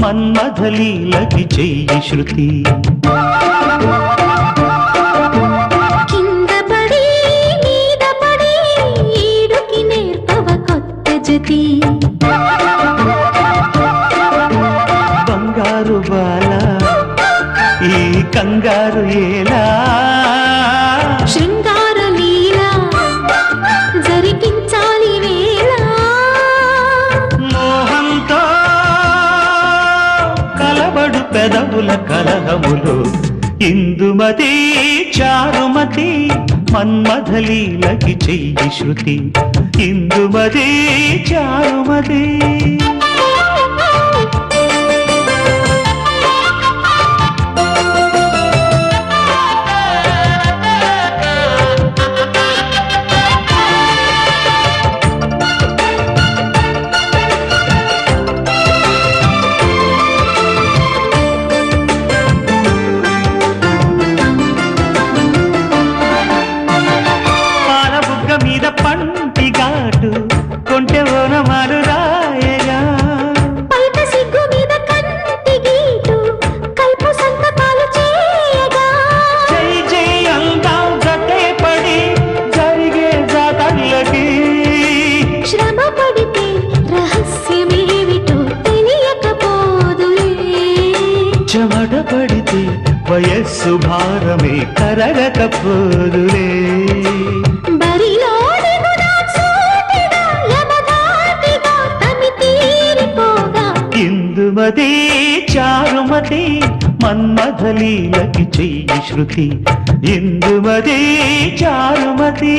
మన్మథలీలకి చెయ్యి శృతి. కింద పడి మీద పడి ఈడుకి నేర్పవ కొత్త జతి. బంగారు బాల ఈ కంగారు ఏలా, శృంగార లీల జరిపించాలి వేళ. మోహంతో కలబడు పెదవుల కలహములు, ఇందుమతి చారుమతి మన్మథలీలకి చెయ్యి శృతి. ఇందుమతి చారుమతి. మీద పంటి ఘాటు కొంటె ఓనమాలు రాయగా, పైట సిగ్గు మీద కంటి గీటు కల్పు సంతకాలు చేయగా. జై జై అందాం జతే పడి జరిగే జాతర్లకి. శ్రమ పడితే రహస్యమేమిటో తెలియకపోదులే. చెమట పడితే వయస్సు భారమే కరగకపోదులే. ఇందుమతి చారుమతి మన్మథలీలకి చెయ్యి శృతి. ఇందుమతి చారుమతి.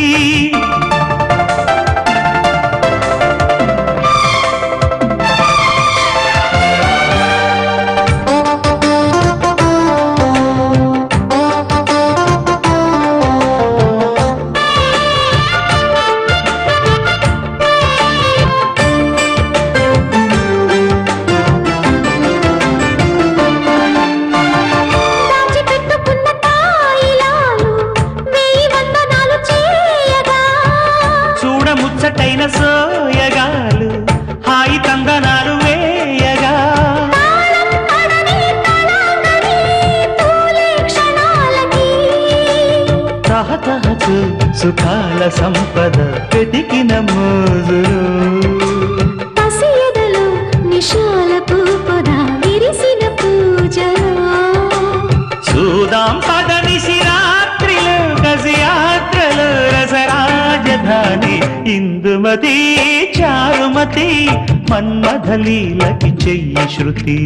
ముచ్చటైన సోయగాలు హాయి తందనాలు వేయగా, తహతహకు సుఖాల సంపద వెతికిన మోజులు. పసియదలో నిశాల పూపద విరిసిన పూజలో. చూదాం పదనిసి రాత్రిలో గజయాత్రలో రసరాజధాని. ఇందుమతి చారుమతి మన్మథలీలకి చెయ్యి శృతి.